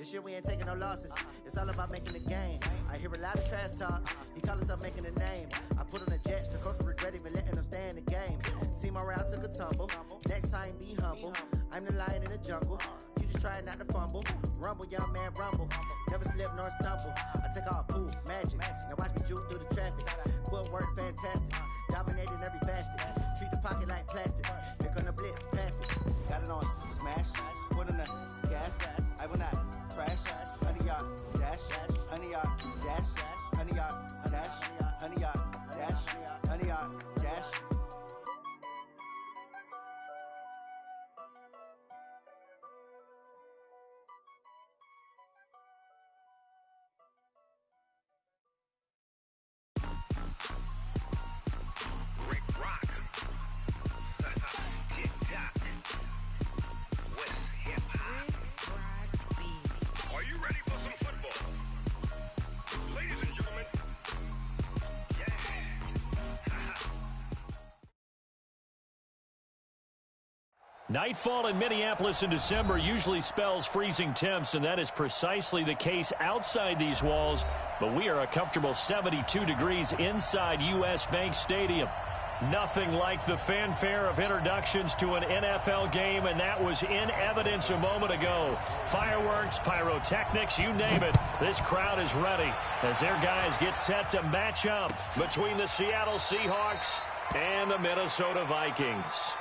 This year we ain't taking no losses. It's all about making the game. I hear a lot of trash talk. He call himself making a name. I put on the Jets. The coach will regret even letting them stay in the game. Team morale took a tumble. Next time be humble. I'm the lion in the jungle. You just trying not to fumble. Rumble, young man, rumble. Never slip nor stumble. I take off poof, magic. Now watch me juke through the traffic. Footwork fantastic. Dominating every facet. Treat the pocket like plastic. Here come the blitz, pass it. Got it on smash. Put in the gas. I will not crash. 100-yard dash. 100-yard dash. 100-yard dash. 100-yard dash. 100-yard dash. Nightfall in Minneapolis in December usually spells freezing temps, and that is precisely the case outside these walls. But we are a comfortable 72 degrees inside U.S. Bank Stadium. Nothing like the fanfare of introductions to an NFL game, and that was in evidence a moment ago. Fireworks, pyrotechnics, you name it. This crowd is ready as their guys get set to match up between the Seattle Seahawks and the Minnesota Vikings.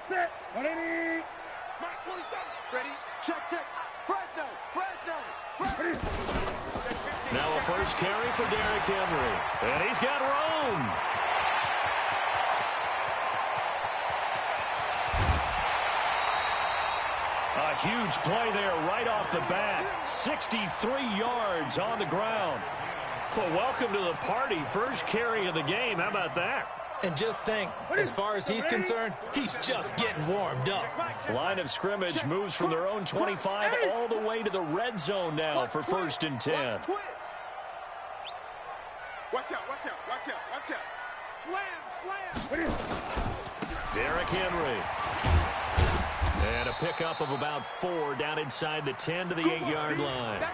Set. 180. Mark 27. Ready. Check, check. Fresno. Ready. Now a first carry for Derrick Henry. And he's got room. A huge play there right off the bat. 63 yards on the ground. Well, welcome to the party. First carry of the game. How about that? And just think, as far as he's concerned, he's just getting warmed up. Line of scrimmage moves from their own 25 all the way to the red zone now for 1st and 10. Watch out. Slam. Derrick Henry. And a pickup of about 4 down inside the 10 to the 8-yard line.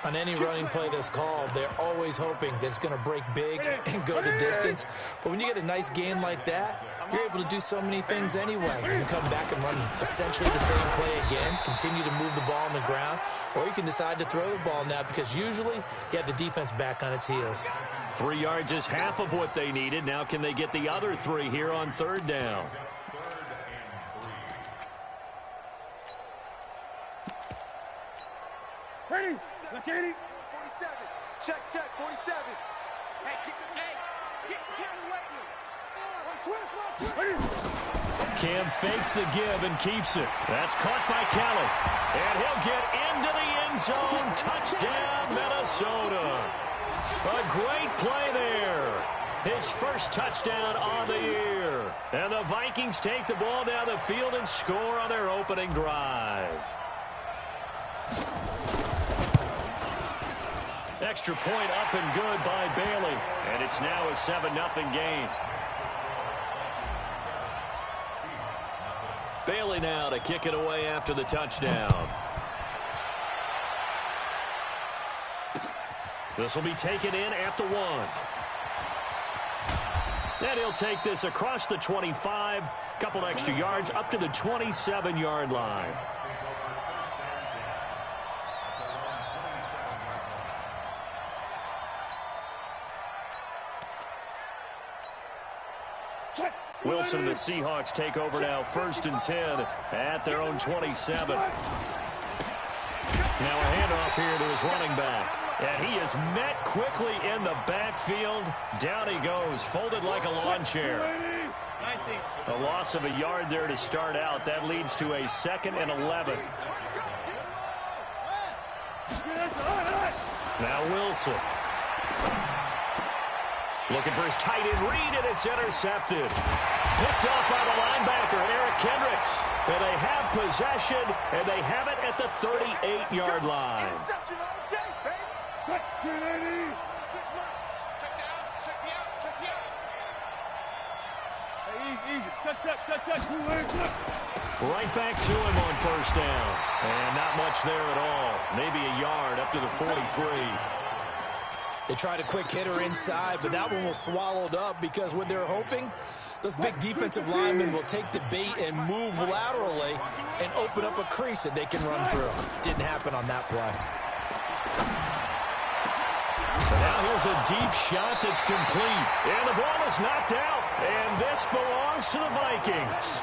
On any running play that's called, they're always hoping that it's going to break big and go the distance. But when you get a nice game like that, you're able to do so many things anyway. You can come back and run essentially the same play again, continue to move the ball on the ground, or you can decide to throw the ball now because usually you have the defense back on its heels. 3 yards is half of what they needed. Now can they get the other 3 here on 3rd down? Ready. Look 80. 47. Check. 47. Hey, get away. Cam fakes the give and keeps it. That's caught by Kelly. And he'll get into the end zone. Touchdown, Minnesota. A great play there. His first touchdown on the year. And the Vikings take the ball down the field and score on their opening drive. Extra point up and good by Bailey. And it's now a 7-0 game. Bailey now to kick it away after the touchdown. This will be taken in at the 1. And he'll take this across the 25. Couple extra yards up to the 27-yard line. Wilson and the Seahawks take over now 1st and 10 at their own 27. Now a handoff here to his running back. And he is met quickly in the backfield. Down he goes, folded like a lawn chair. A loss of a yard there to start out. That leads to a 2nd and 11. Now Wilson. Looking for his tight end read, and it's intercepted. Picked off by the linebacker, Eric Kendricks. And they have possession, and they have it at the 38-yard line. Interception all day, baby. Check the out. Hey, easy. Touch. Right back to him on first down. And not much there at all. Maybe a yard up to the 43. They tried a quick hitter inside, but that one was swallowed up because what they're hoping, those big defensive linemen will take the bait and move laterally and open up a crease that they can run through. Didn't happen on that play. Now here's a deep shot that's complete. And the ball is knocked out. And this belongs to the Vikings.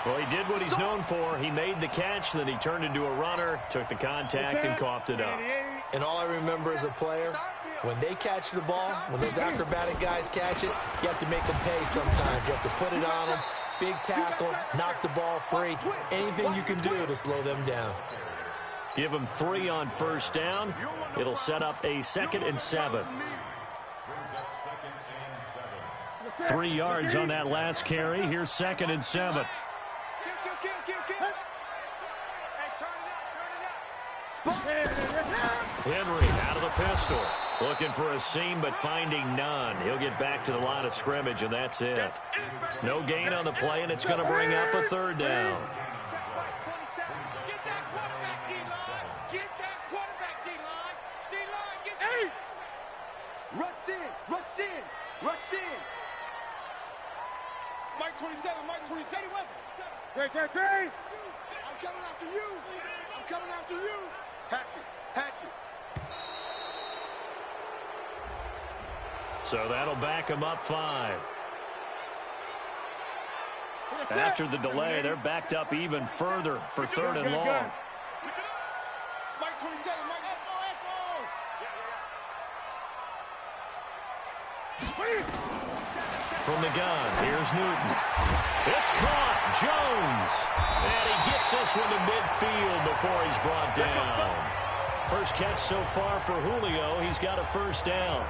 Well, he did what he's known for. He made the catch, then he turned into a runner, took the contact, and coughed it up. And all I remember as a player, when they catch the ball, when those acrobatic guys catch it, you have to make them pay sometimes. You have to put it on them, big tackle, knock the ball free. Anything you can do to slow them down. Give him 3 on first down. It'll set up a 2nd and 7. 3 yards on that last carry. Here's 2nd and 7. Henry out of the pistol. Looking for a seam, but finding none. He'll get back to the line of scrimmage, and that's it. No gain on the play, and it's going to bring up a 3rd down. Rush in. Mike 27. Great. I'm coming after you. Hatchet. So that'll back him up 5. After the delay, they're backed up even further for 3rd and long. Mike 27. From the gun, here's Newton. It's caught. Jones. And he gets this one to midfield before he's brought down. First catch so far for Julio. He's got a 1st down.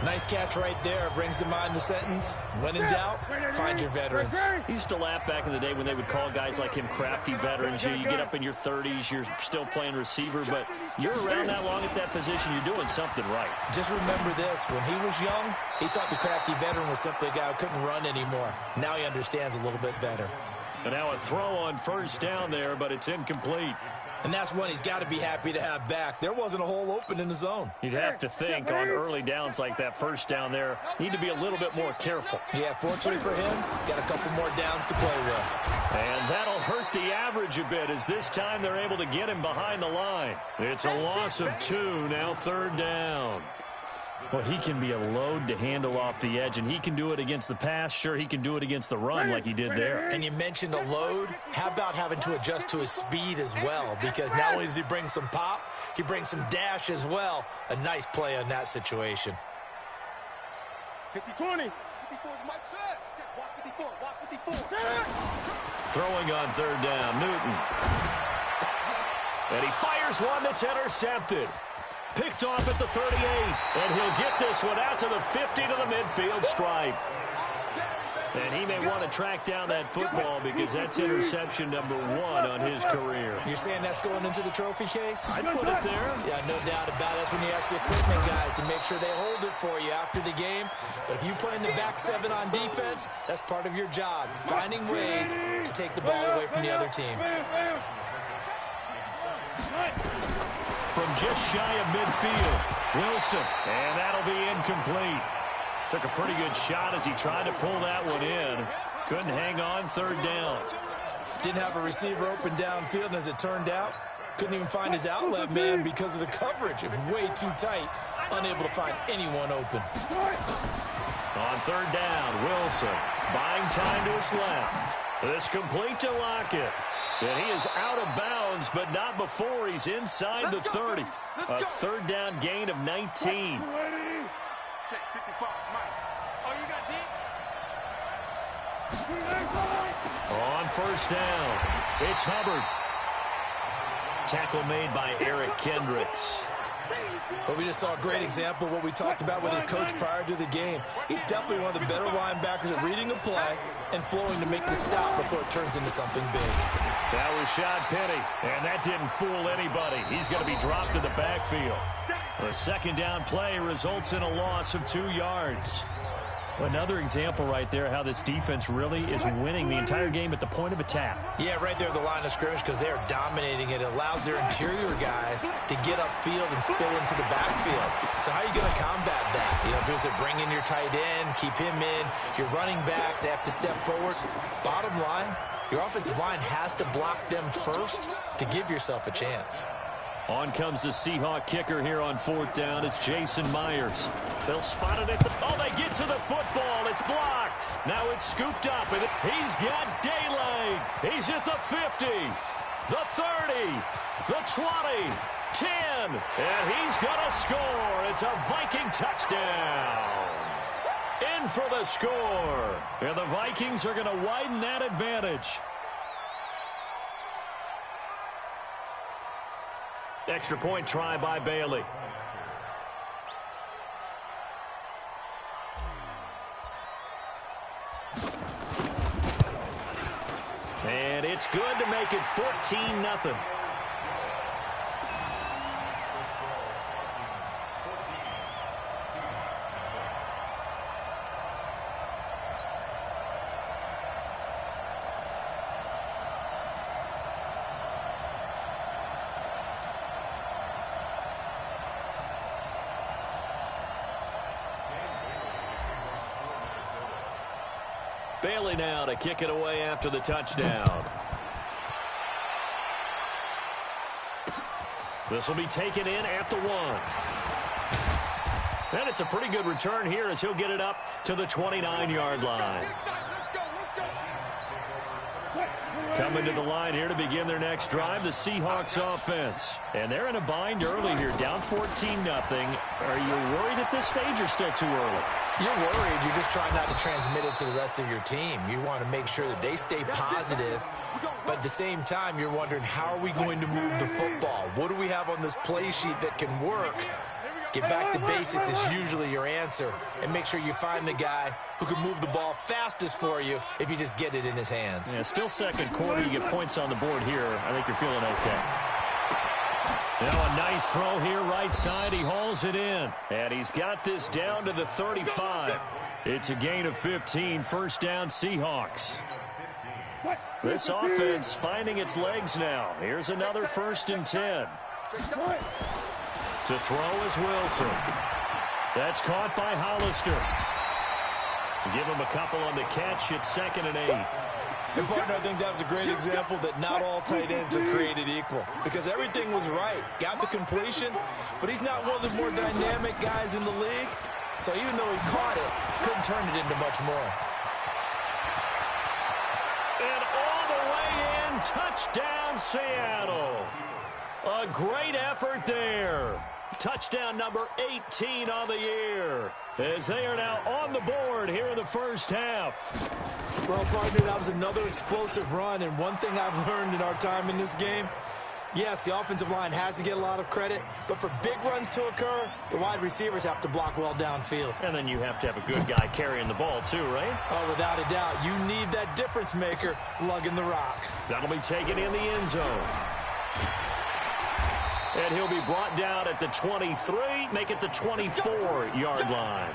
Nice catch right there. Brings to mind the sentence, when in doubt, find your veterans. He used to laugh back in the day when they would call guys like him crafty veterans. You get up in your 30s, you're still playing receiver, but you're around that long at that position, you're doing something right. Just remember this, when he was young, he thought the crafty veteran was simply a guy who couldn't run anymore. Now he understands a little bit better. And now a throw on first down there, but it's incomplete. And that's one he's got to be happy to have back. There wasn't a hole open in the zone. You'd have to think on early downs like that first down there, need to be a little bit more careful. Yeah, fortunately for him, got a couple more downs to play with. And that'll hurt the average a bit as this time they're able to get him behind the line. It's a loss of 2, now 3rd down. Well, he can be a load to handle off the edge, and he can do it against the pass. Sure, he can do it against the run like he did there. And you mentioned a load. How about having to adjust to his speed as well? Because not only does he bring some pop, he brings some dash as well. A nice play on that situation. 50-20. 54 is Mike said. Watch 54. Throwing on 3rd down, Newton. And he fires one that's intercepted. Picked off at the 38, and he'll get this one out to the 50 to the midfield stripe. And he may want to track down that football because that's interception number 1 on his career. You're saying that's going into the trophy case? I'd put it there. Yeah, no doubt about it. That's when you ask the equipment guys to make sure they hold it for you after the game. But if you play in the back 7 on defense, that's part of your job, finding ways to take the ball away from the other team. From just shy of midfield, Wilson, and that'll be incomplete. Took a pretty good shot as he tried to pull that one in. Couldn't hang on, 3rd down. Didn't have a receiver open downfield, and as it turned out, couldn't even find his outlet man because of the coverage. It was way too tight, unable to find anyone open. On 3rd down, Wilson buying time to his left. This complete to Lockett. And he is out of bounds, but not before he's inside the 30. A 3rd down gain of 19. Check 55, Mike. Oh, you got deep? On first down, it's Hubbard. Tackle made by Eric Kendricks. But we just saw a great example of what we talked about with his coach prior to the game. He's definitely one of the better linebackers at reading a play and flowing to make the stop before it turns into something big. That was Sean Penny, and that didn't fool anybody. He's going to be dropped to the backfield. A second down play results in a loss of 2 yards. Another example right there how this defense really is winning the entire game at the point of attack. Yeah, right there at the line of scrimmage because they are dominating it. It allows their interior guys to get upfield and spill into the backfield. So how are you going to combat that? You know, if bring in your tight end, keep him in. Your running backs, they have to step forward. Bottom line, your offensive line has to block them first to give yourself a chance. On comes the Seahawk kicker here on 4th down. It's Jason Myers. They'll spot it at the... Oh, they get to the football. It's blocked. Now it's scooped up, and he's got daylight. He's at the 50, the 30, the 20, 10, and he's going to score. It's a Viking touchdown. In for the score. And the Vikings are going to widen that advantage. Extra point try by Bailey. And it's good to make it 14-0. Bailey now to kick it away after the touchdown. This will be taken in at the 1. And it's a pretty good return here as he'll get it up to the 29-yard line. Coming to the line here to begin their next drive, the Seahawks offense. And they're in a bind early here, down 14-0. Are you worried at this stage or still too early? You're worried. You're just trying not to transmit it to the rest of your team. You want to make sure that they stay positive, but at the same time, you're wondering, how are we going to move the football? What do we have on this play sheet that can work? Get back to basics is usually your answer, and make sure you find the guy who can move the ball fastest for you if you just get it in his hands. Yeah, still second quarter. You get points on the board here. I think you're feeling okay. Now a nice throw here, right side. He hauls it in. And he's got this down to the 35. It's a gain of 15. First down, Seahawks. This offense finding its legs now. Here's another 1st and 10. To throw is Wilson. That's caught by Hollister. Give him a couple on the catch. It's 2nd and 8. And, partner, I think that was a great example that not all tight ends are created equal, because everything was right. Got the completion, but he's not one of the more dynamic guys in the league. So even though he caught it, couldn't turn it into much more. And all the way in, touchdown Seattle. A great effort there. Touchdown number 18 on the year, as they are now on the board here in the first half. Well, partner, that was another explosive run, and one thing I've learned in our time in this game, yes, the offensive line has to get a lot of credit, but for big runs to occur, the wide receivers have to block well downfield. And then you have to have a good guy carrying the ball too, right? Oh, without a doubt. You need that difference maker lugging the rock. That'll be taken in the end zone. And he'll be brought down at the 23, make it the 24-yard line.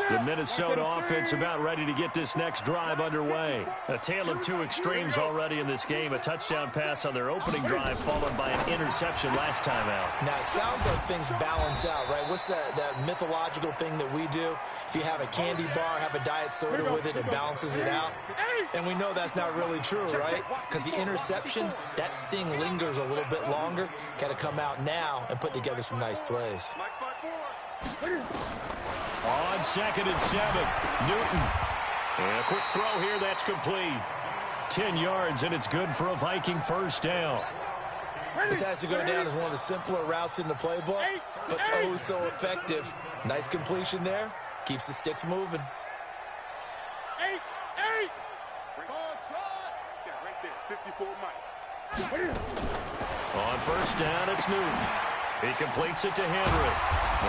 The Minnesota offense about ready to get this next drive underway. A tale of two extremes already in this game. A touchdown pass on their opening drive followed by an interception last time out. Now, it sounds like things balance out, right? What's that mythological thing that we do? If you have a candy bar, have a diet soda with it, it balances it out. And we know that's not really true, right? Because the interception, that sting lingers a little bit longer. Got to come out now and put together some nice plays. On 2nd and 7, Newton. And a quick throw here, that's complete. 10 yards, and it's good for a Viking first down. This has to go down as one of the simpler routes in the playbook, but oh so effective. Nice completion there. Keeps the sticks moving. 8. Bring on, try. Yeah, right there. 54 Mike. On first down, it's Newton. He completes it to Henry.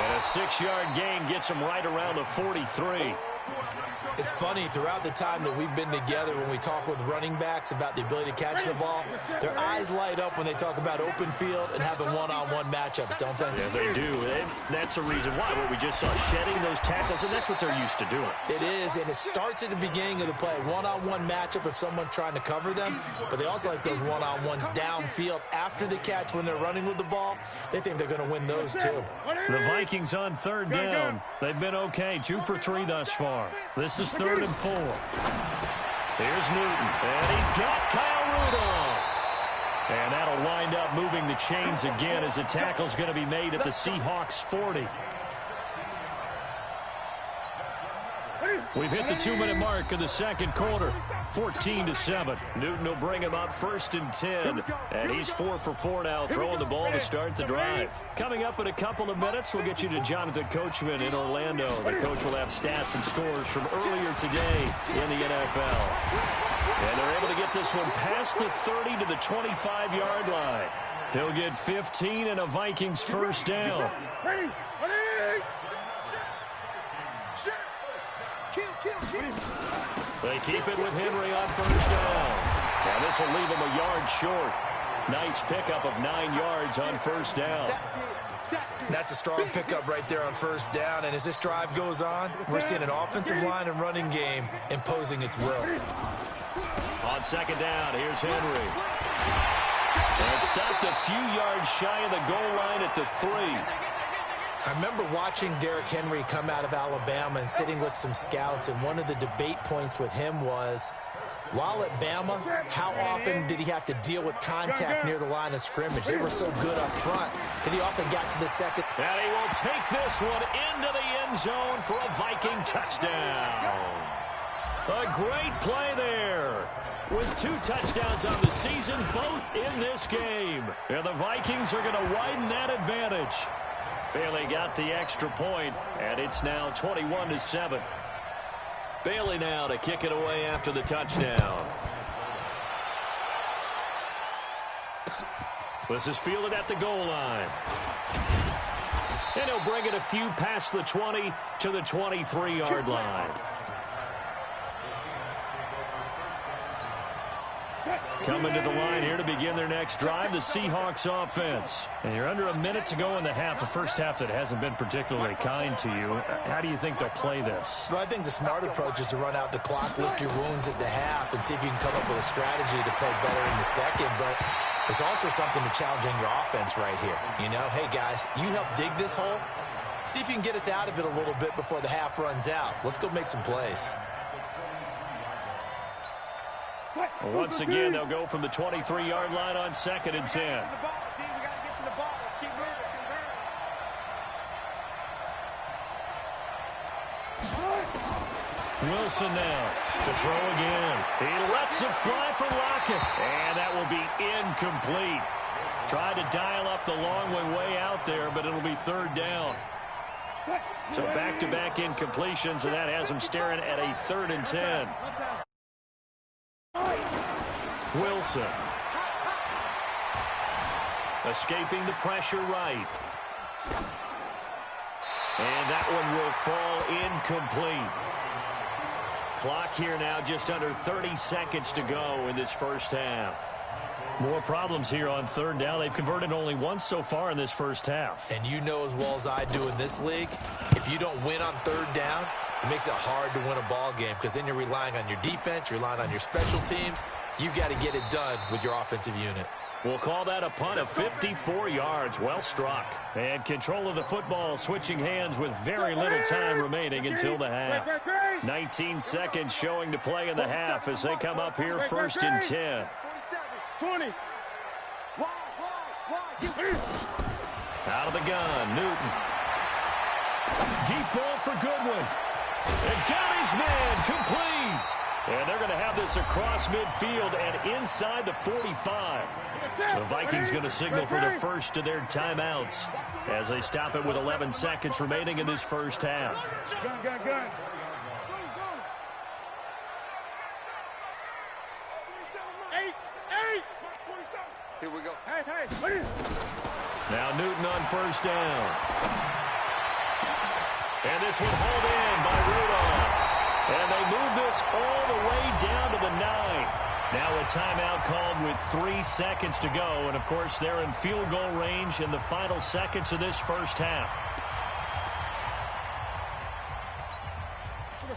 And a 6-yard gain gets him right around the 43. It's funny, throughout the time that we've been together, when we talk with running backs about the ability to catch the ball, their eyes light up when they talk about open field and having one-on-one matchups, don't they? Yeah, they do. And that's the reason why. What we just saw, shedding those tackles, and that's what they're used to doing. It is, and it starts at the beginning of the play. One-on-one matchup if someone's trying to cover them, but they also like those one-on-ones downfield after the catch when they're running with the ball. They think they're going to win those, too. The Vikings on third down. They've been okay, 2 for 3 thus far. This is 3rd and 4. Here's Newton, and he's got Kyle Rudolph. And that'll wind up moving the chains again as the tackle's going to be made at the Seahawks 40. We've hit the 2-minute mark of the second quarter, 14-7. Newton will bring him up 1st and 10, and he's 4 for 4 now, throwing the ball to start the drive. Coming up in a couple of minutes, we'll get you to Jonathan Coachman in Orlando. The coach will have stats and scores from earlier today in the NFL. And they're able to get this one past the 30 to the 25-yard line. He'll get 15 and a Vikings first down. They keep it with Henry on first down. And this will leave him a yard short. Nice pickup of 9 yards on first down. That's a strong pickup right there on first down. And as this drive goes on, we're seeing an offensive line and running game imposing its will. On second down, here's Henry. And stopped a few yards shy of the goal line at the 3. I remember watching Derrick Henry come out of Alabama and sitting with some scouts, and one of the debate points with him was, while at Bama, how often did he have to deal with contact near the line of scrimmage? They were so good up front that he often got to the second. And he will take this one into the end zone for a Viking touchdown. A great play there. With 2 touchdowns on the season, both in this game. And the Vikings are going to widen that advantage. Bailey got the extra point, and it's now 21-7. Bailey now to kick it away after the touchdown. This is fielded at the goal line. And he'll bring it a few past the 20 to the 23-yard line. Coming to the line here to begin their next drive, the Seahawks offense. And you're under a minute to go in the half, a first half that hasn't been particularly kind to you. How do you think they'll play this? Well, I think the smart approach is to run out the clock, lick your wounds at the half, and see if you can come up with a strategy to play better in the second. But there's also something to challenging your offense right here. You know, hey, guys, you help dig this hole. See if you can get us out of it a little bit before the half runs out. Let's go make some plays. Once again, they'll go from the 23-yard line on 2nd and 10. Wilson now to throw again. He lets it fly for Lockett. And that will be incomplete. Tried to dial up the long way out there, but it'll be 3rd down. So back-to-back incompletions, and that has him staring at a 3rd and 10. Wilson. Escaping the pressure right. And that one will fall incomplete. Clock here now just under 30 seconds to go in this first half. More problems here on 3rd down. They've converted only once so far in this first half. And you know as well as I do in this league, if you don't win on 3rd down, it makes it hard to win a ball game because then you're relying on your defense, you're relying on your special teams. You've got to get it done with your offensive unit. We'll call that a punt of 54 yards. Well struck. And control of the football switching hands with very little time remaining until the half. 19 seconds showing to play in the half as they come up here 1st and 10. 20. Out of the gun, Newton. Deep ball for Goodwin. And got his man complete. And they're going to have this across midfield and inside the 45. The Vikings going to signal for the first of their timeouts as they stop it with 11 seconds remaining in this first half. Gun. Eight. Here we go. Hey. first down. And this one hauled in by Rudolph. And they move this all the way down to the 9. Now a timeout called with 3 seconds to go. And, of course, they're in field goal range in the final seconds of this first half.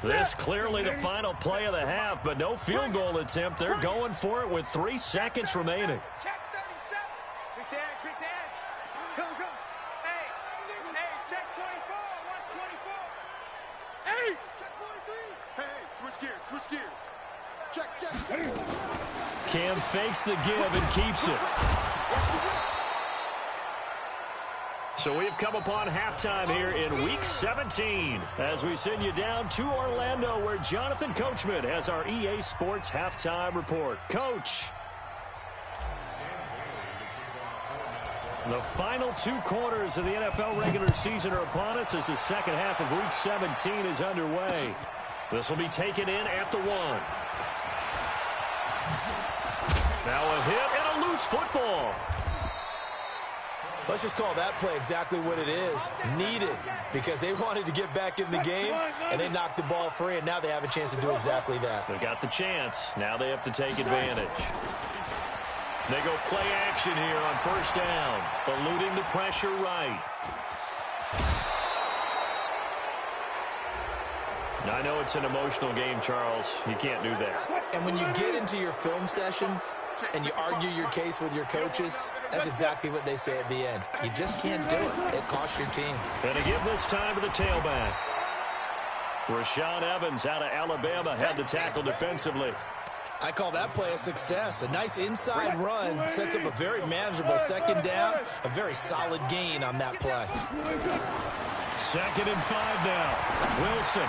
This clearly the final play of the half, but no field goal attempt. They're going for it with 3 seconds remaining. Check 37. Big edge, big edge. Go, go. Hey, check 24. Watch 24. Hey, check 43. Hey, switch gears. Check. Cam fakes the give and keeps it. So we've come upon halftime here in Week 17 as we send you down to Orlando where Jonathan Coachman has our EA Sports Halftime Report. Coach. The final 2 quarters of the NFL regular season are upon us as the second half of Week 17 is underway. This will be taken in at the 1. Now a hit and a loose football. Let's just call that play exactly what it is. Needed, because they wanted to get back in the game, and they knocked the ball free, and now they have a chance to do exactly that. They got the chance. Now they have to take advantage. They go play action here on first down, eluding the pressure right. I know it's an emotional game, Charles. You can't do that. And when you get into your film sessions and you argue your case with your coaches, that's exactly what they say at the end. You just can't do it. It costs your team. And to give this time to the tailback. Rashaan Evans out of Alabama had the tackle defensively. I call that play a success. A nice inside run sets up a very manageable second down. A very solid gain on that play. 2nd and 5 now. Wilson.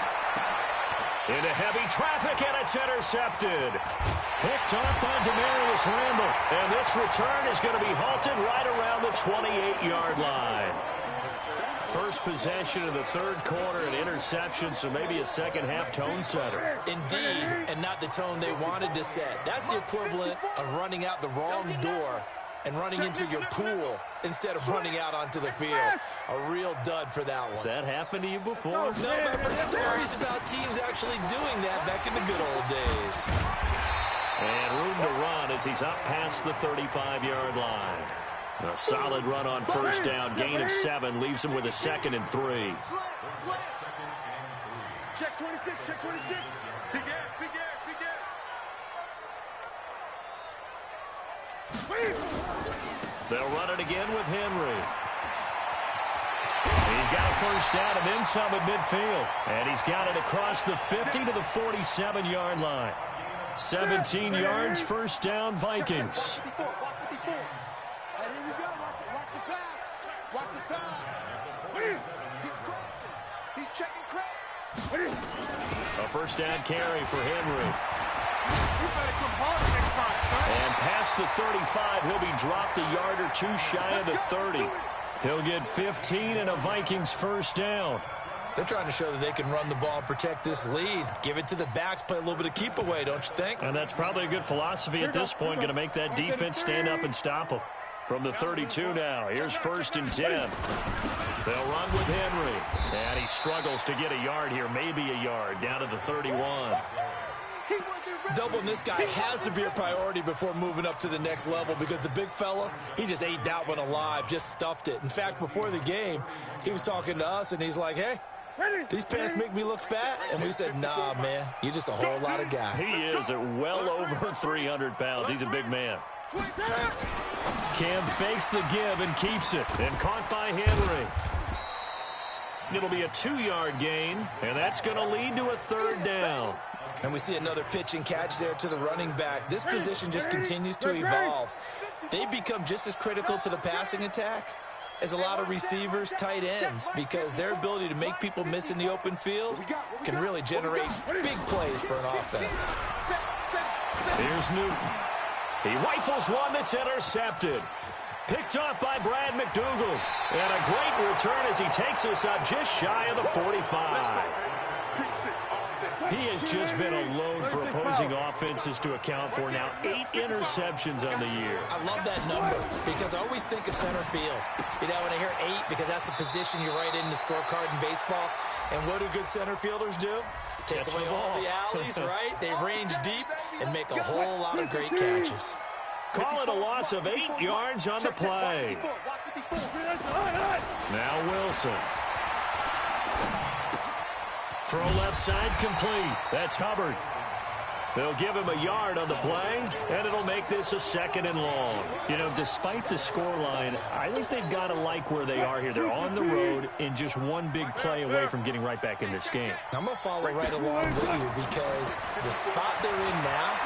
Into heavy traffic, and it's intercepted. Picked off by Demarius Randall. And this return is going to be halted right around the 28-yard line. First possession of the 3rd quarter, an interception, so maybe a second-half tone setter. Indeed, and not the tone they wanted to set. That's the equivalent of running out the wrong door and running into your pool instead of running out onto the field. A real dud for that one. Has that happened to you before? No, but I've heard stories about teams actually doing that back in the good old days. And room to run as he's up past the 35-yard line. A solid run on first down. Gain of 7 leaves him with a 2nd and 3. Check 26, check 26. Big ass, big ass, big ass. They'll run it again with Henry. He's got a first down and then some at midfield. And he's got it across the 50 to the 47-yard line. 17 yards, first down, Vikings. He's checking credit. A first down carry for Henry. You better come hard next time, son. And past the 35, he'll be dropped a yard or 2 shy of the 30. He'll get 15 and a Vikings first down. They're trying to show that they can run the ball and protect this lead. Give it to the backs, play a little bit of keep away, don't you think? And that's probably a good philosophy at this point, going to make that defense stand up and stop them. From the 32 now, here's 1st and 10. They'll run with Henry. And he struggles to get a yard here, maybe a yard, down to the 31. Doubling this guy has to be a priority before moving up to the next level because the big fella, he just ate that one alive, just stuffed it. In fact, before the game, he was talking to us, and he's like, hey, these pants make me look fat? And we said, nah, man, you're just a whole lot of guy. He is at well over 300 pounds. He's a big man. Cam fakes the give and keeps it. And caught by Henry. It'll be a 2-yard gain, and that's going to lead to a 3rd down. And we see another pitch and catch there to the running back. This position just continues to evolve. They become just as critical to the passing attack as a lot of receivers, tight ends, because their ability to make people miss in the open field can really generate big plays for an offense. Here's Newton. He rifles one that's intercepted. Picked off by Brad McDougal. And a great return as he takes us up just shy of the 45. He has just been a load for opposing offenses to account for now 8 interceptions on the year. I love that number because I always think of center field. You know, when I hear 8, because that's the position you write in the scorecard in baseball. And what do good center fielders do? Take away all the alleys, right? They range deep and make a whole lot of great catches. Call it a loss of 8 yards on the play. Now Wilson. Throw left side complete. That's Hubbard. They'll give him a yard on the play, and it'll make this a 2nd and long. You know, despite the scoreline, I think they've got to like where they are here. They're on the road and just one big play away from getting right back in this game. I'm going to follow right along with you because the spot they're in now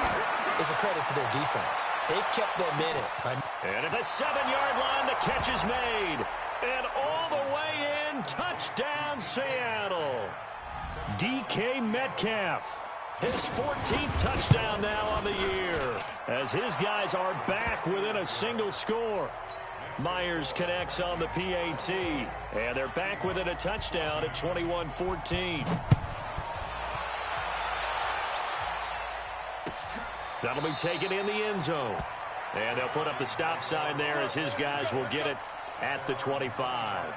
is a credit to their defense. They've kept them in it. And at the 7-yard line, the catch is made. And all the way in, touchdown Seattle. DK Metcalf. His 14th touchdown now on the year as his guys are back within a single score. Myers connects on the PAT, and they're back within a touchdown at 21-14. That'll be taken in the end zone. And they'll put up the stop sign there as his guys will get it at the 25.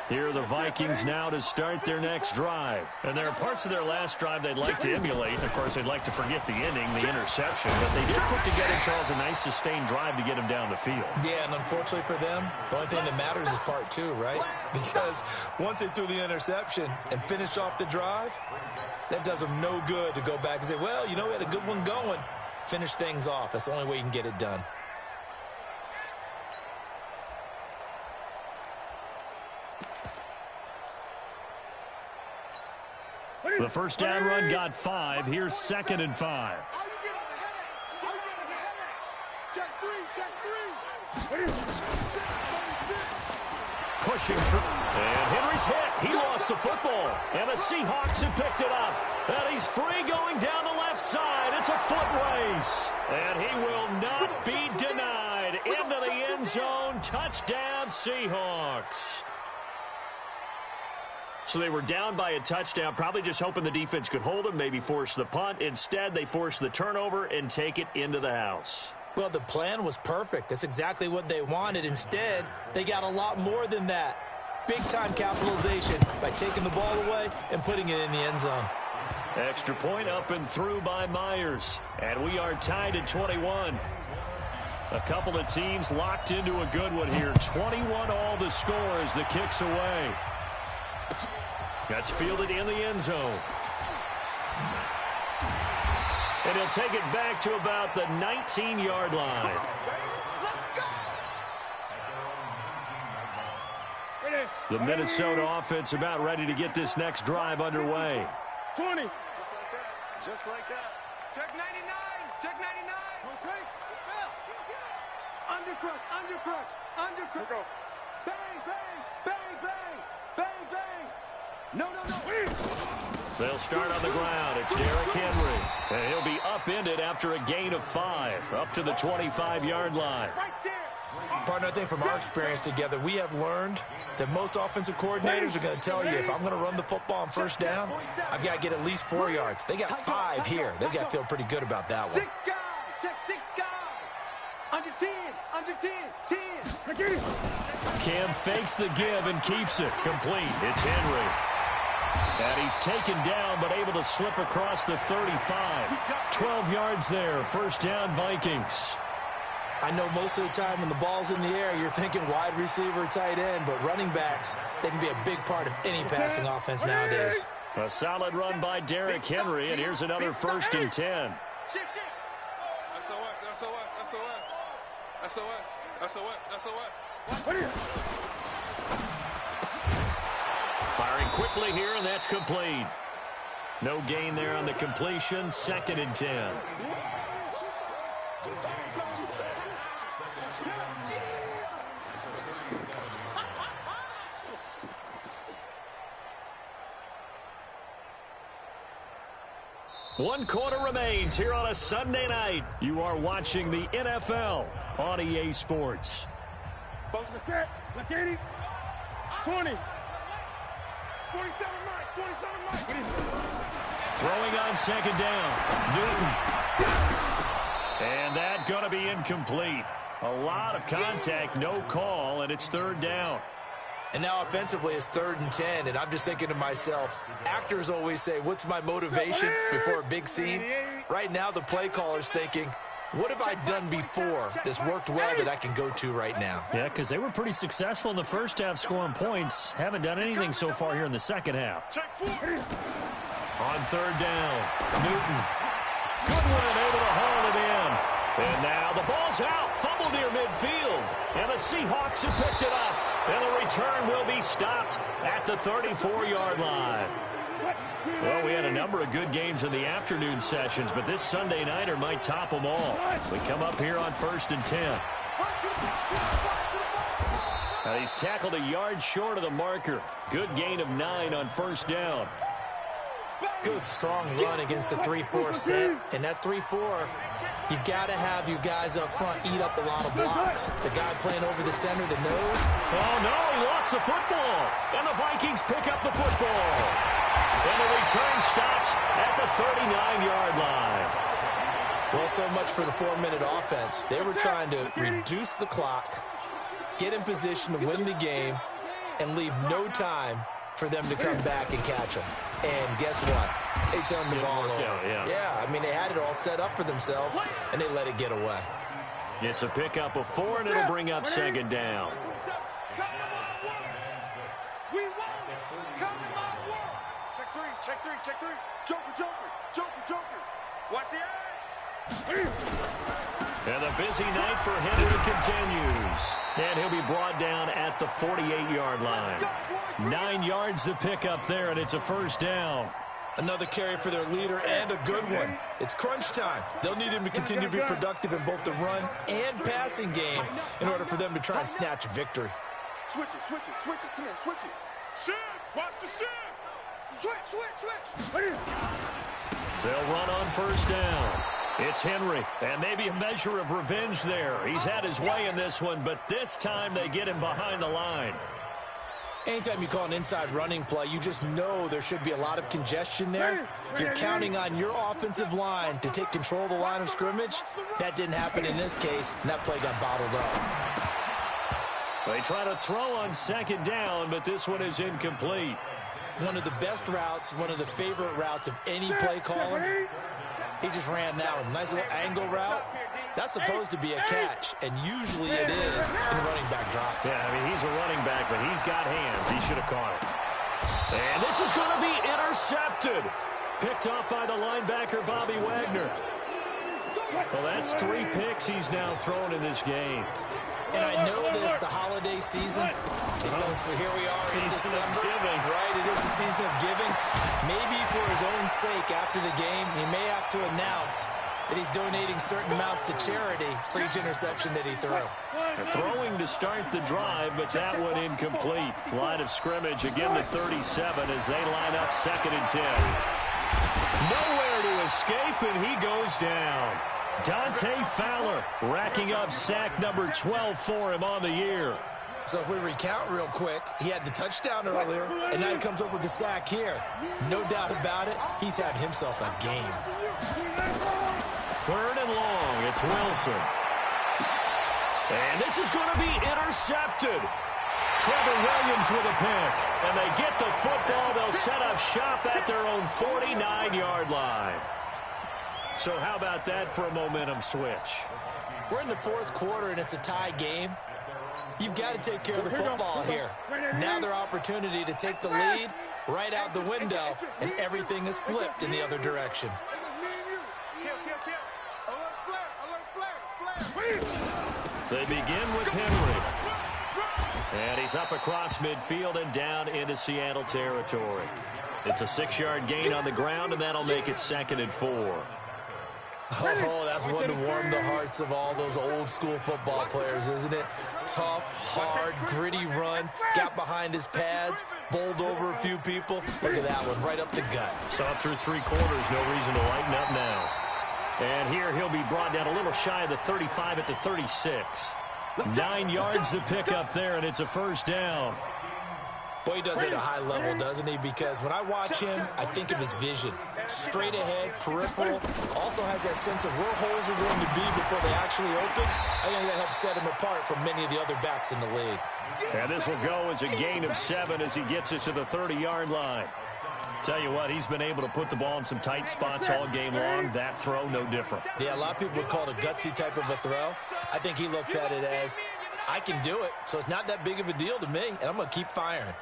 Here are the Vikings now to start their next drive. And there are parts of their last drive they'd like to emulate. Of course, they'd like to forget the ending, the interception. But they did put together, Charles, a nice sustained drive to get him down the field. Yeah, and unfortunately for them, the only thing that matters is part 2, right? Because once they threw the interception and finished off the drive, that does them no good to go back and say, well, you know, we had a good one going. Finish things off. That's the only way you can get it done. The first down run got 5. Here's 2nd and 5. Pushing through. And Henry's hit. He lost the football. And the Seahawks have picked it up. And he's free going down the left side. It's a foot race. And he will not be denied. Into the end zone. Touchdown, Seahawks. So they were down by a touchdown, probably just hoping the defense could hold them, maybe force the punt. Instead, they force the turnover and take it into the house. Well, the plan was perfect. That's exactly what they wanted. Instead, they got a lot more than that. Big-time capitalization by taking the ball away and putting it in the end zone. Extra point up and through by Myers. And we are tied at 21. A couple of teams locked into a good one here. 21 all the score as the kick's away. That's fielded in the end zone. And he'll take it back to about the 19-yard line. The Minnesota offense about ready to get this next drive underway. 20. Just like that. Check 99. Check 99. Rotate. Undercrush. Undercrush. Bang, bang, bang, bang, bang, bang. No. They'll start on the ground. It's Derrick Henry. And he'll be upended after a gain of 5, up to the 25-yard line. Right there. Partner, I think from our experience together, we have learned that most offensive coordinators are going to tell you, if I'm going to run the football on first down, I've got to get at least 4 yards. They got 5 here. They've got to feel pretty good about that one. 6 guys. Check 6 guys. Under 10. Under 10. 10. Cam fakes the give and keeps it complete. It's Henry. And he's taken down but able to slip across the 35. 12 yards there. First down, Vikings. I know most of the time when the ball's in the air, you're thinking wide receiver, tight end, but running backs, they can be a big part of any passing offense nowadays. A solid run by Derrick Henry, and here's another 1st and 10. Firing quickly here, and that's complete. No gain there on the completion. 2nd and 10. One quarter remains here on a Sunday night. You are watching the NFL on EA Sports. Look at him. 20. 47 Mike. Throwing on 2nd down. Newton. And that going to be incomplete. A lot of contact, no call, and it's third down. And now offensively it's 3rd and 10, and I'm just thinking to myself, actors always say, what's my motivation before a big scene? Right now the play caller's thinking, what have I done before that's worked well that I can go to right now? Yeah, because they were pretty successful in the first half scoring points. Haven't done anything so far here in the second half. On third down, Newton. Goodwin able to haul it in. And now the ball's out. Fumble near midfield. And the Seahawks have picked it up. And the return will be stopped at the 34-yard line. Well, we had a number of good games in the afternoon sessions, but this Sunday nighter might top them all. We come up here on 1st and 10. Now he's tackled a yard short of the marker. Good gain of 9 on 1st down. Good, strong run against the 3-4 set. And that 3-4, you got to have you guys up front eat up a lot of blocks. The guy playing over the center, the nose. Oh, no, he lost the football. And the Vikings pick up the football. And the return stops at the 39-yard line. Well, so much for the 4-minute offense. They were trying to reduce the clock, get in position to win the game, and leave no time for them to come back and catch them. And guess what? They turned the ball over. Yeah, I mean, they had it all set up for themselves, and they let it get away. It's a pickup of 4, and it'll bring up 2nd down. Check three. Joker. Watch the eye. And the busy night for Henry continues. And he'll be brought down at the 48-yard line. 9 yards to pick up there, and it's a 1st down. Another carry for their leader and a good one. It's crunch time. They'll need him to continue to be productive in both the run and passing game in order for them to try and snatch a victory. Switch it. Come here, switch it. Shift. Watch the shift. Switch. They'll run on 1st down. It's Henry, and maybe a measure of revenge there. He's had his way in this one, but this time they get him behind the line. Anytime you call an inside running play, you just know there should be a lot of congestion there. You're counting on your offensive line to take control of the line of scrimmage. That didn't happen in this case, and that play got bottled up. They try to throw on 2nd down, but this one is incomplete. One of the best routes, one of the favorite routes of any play caller. He just ran that one. Nice little angle route. That's supposed to be a catch, and usually it is in running back drop. Yeah, I mean, he's a running back, but he's got hands. He should have caught it. And this is going to be intercepted. Picked off by the linebacker, Bobby Wagner. Well, that's 3 picks he's now thrown in this game. And I know this, the holiday season, because here we are in December. Right, it is the season of giving. Maybe for his own sake, after the game, he may have to announce that he's donating certain amounts to charity for each interception that he threw. Throwing to start the drive, but that one incomplete. Line of scrimmage, again to 37 as they line up 2nd and 10. Nowhere to escape, and he goes down. Dante Fowler racking up sack number 12 for him on the year. So if we recount real quick, he had the touchdown earlier, and now he comes up with the sack here. No doubt about it, he's had himself a game. 3rd and long, it's Wilson. And this is going to be intercepted. Trevor Williams with a pick. And they get the football. They'll set up shop at their own 49-yard line. So how about that for a momentum switch? We're in the 4th quarter, and it's a tie game. You've got to take care of the football here. Now their opportunity to take the lead right out the window, and everything is flipped in the other direction. They begin with Henry. And he's up across midfield and down into Seattle territory. It's a 6-yard gain on the ground, and that'll make it 2nd and 4. Oh, that's one to warm the hearts of all those old-school football players, isn't it? Tough, hard, gritty run, got behind his pads, bowled over a few people. Look at that one, right up the gut. Saw through 3 quarters, no reason to lighten up now. And here he'll be brought down a little shy of the 35 at the 36. 9 yards to pick up there, and it's a 1st down. Boy, he does it at a high level, doesn't he? Because when I watch him, I think of his vision. Straight ahead, peripheral, also has that sense of where holes are going to be before they actually open. I think that helps set him apart from many of the other backs in the league. And this will go as a gain of 7 as he gets it to the 30-yard line. Tell you what, he's been able to put the ball in some tight spots all game long. That throw, no different. Yeah, a lot of people would call it a gutsy type of a throw. I think he looks at it as, I can do it, so it's not that big of a deal to me, and I'm going to keep firing.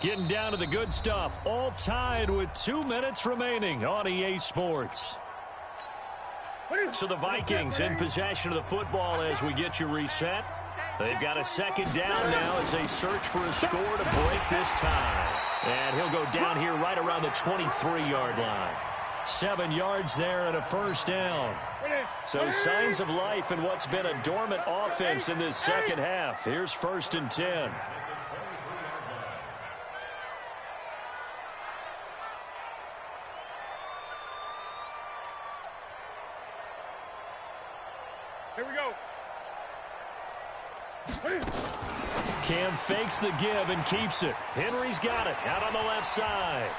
Getting down to the good stuff, all tied with 2 minutes remaining on EA Sports. So the Vikings in possession of the football as we get you reset. They've got a second down now as they search for a score to break this tie. And he'll go down here right around the 23-yard line. 7 yards there and a first down. So signs of life in what's been a dormant offense in this second half. Here's 1st and 10. Here we go. Cam fakes the give and keeps it. Henry's got it out on the left side.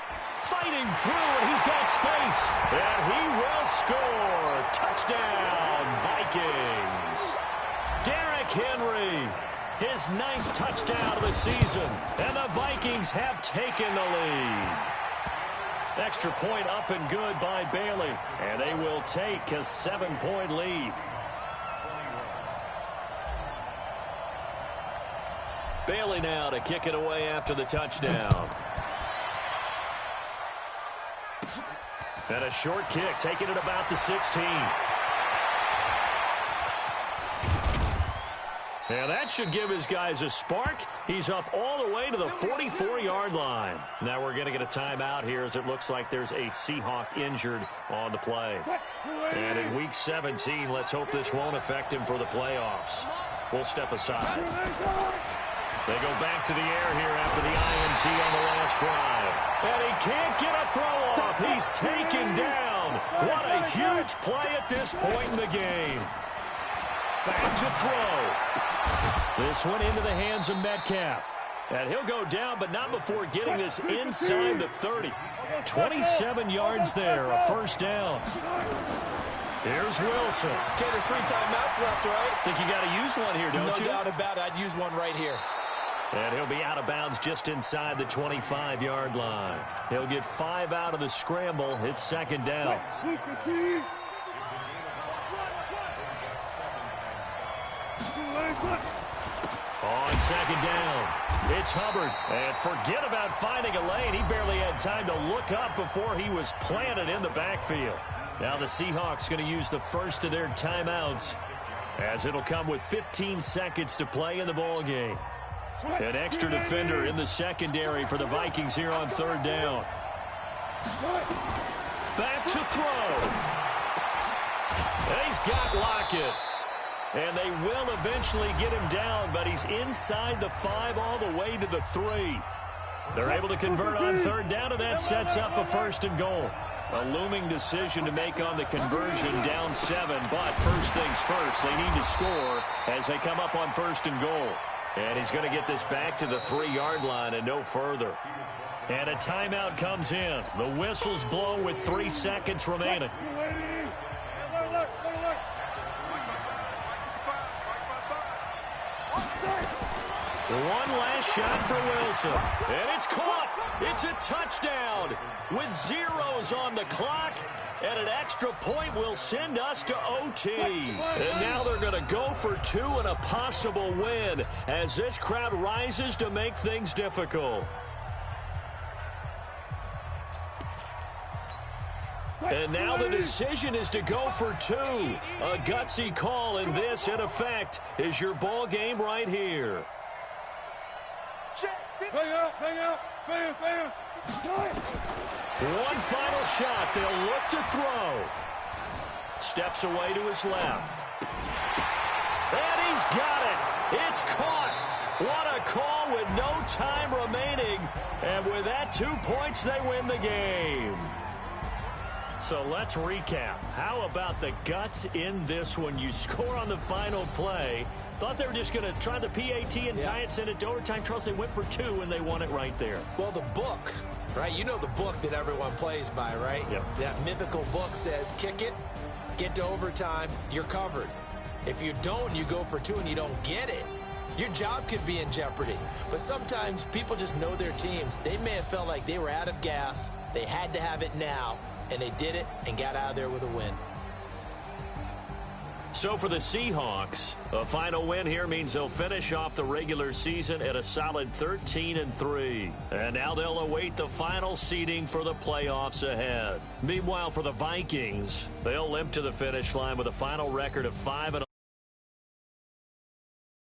Fighting through, and he's got space. And he will score. Touchdown, Vikings. Derrick Henry, his 9th touchdown of the season. And the Vikings have taken the lead. Extra point up and good by Bailey. And they will take a 7-point lead. Bailey now to kick it away after the touchdown. And a short kick, taking it about the 16. And that should give his guys a spark. He's up all the way to the 44-yard line. Now we're going to get a timeout here as it looks like there's a Seahawk injured on the play. And in Week 17, let's hope this won't affect him for the playoffs. We'll step aside. They go back to the air here after the INT on the last drive. And he can't get a throw off. He's taken down. What a huge play at this point in the game. Back to throw. This one into the hands of Metcalf. And he'll go down, but not before getting this inside the 30. 27 yards there, a first down. Here's Wilson. Okay, there's 3 timeouts left, right? Think you got to use one here, don't you? No doubt about it. I'd use one right here. And he'll be out of bounds just inside the 25-yard line. He'll get 5 out of the scramble. It's second down. On second down, it's Hubbard. And forget about finding a lane. He barely had time to look up before he was planted in the backfield. Now the Seahawks going to use the first of their timeouts as it'll come with 15 seconds to play in the ball game. An extra defender in the secondary for the Vikings here on third down. Back to throw. And he's got Lockett. And they will eventually get him down, but he's inside the 5 all the way to the 3. They're able to convert on third down, and that sets up a 1st and goal. A looming decision to make on the conversion, down 7, but first things first, they need to score as they come up on 1st and goal. And he's going to get this back to the 3-yard line and no further. And a timeout comes in. The whistles blow with 3 seconds remaining. One last shot for Wilson. And it's caught. It's a touchdown with zeros on the clock. And an extra point will send us to OT. And now they're going to go for 2 and a possible win as this crowd rises to make things difficult. And now the decision is to go for 2. A gutsy call, and this, in effect, is your ball game right here. Hang out. One final shot. They'll look to throw. Steps away to his left. And he's got it. It's caught. What a call with no time remaining. And with that, 2 points, they win the game. So let's recap. How about the guts in this one? You score on the final play. Thought they were just going to try the PAT and tie it, send it to overtime. Charles, they went for 2, and they won it right there. Well, the book, right? You know the book that everyone plays by, right? Yep. That mythical book says, kick it, get to overtime, you're covered. If you don't, you go for 2 and you don't get it, your job could be in jeopardy. But sometimes people just know their teams. They may have felt like they were out of gas. They had to have it now, and they did it and got out of there with a win. So for the Seahawks, a final win here means they'll finish off the regular season at a solid 13-3. And now they'll await the final seeding for the playoffs ahead. Meanwhile, for the Vikings, they'll limp to the finish line with a final record of 5-0.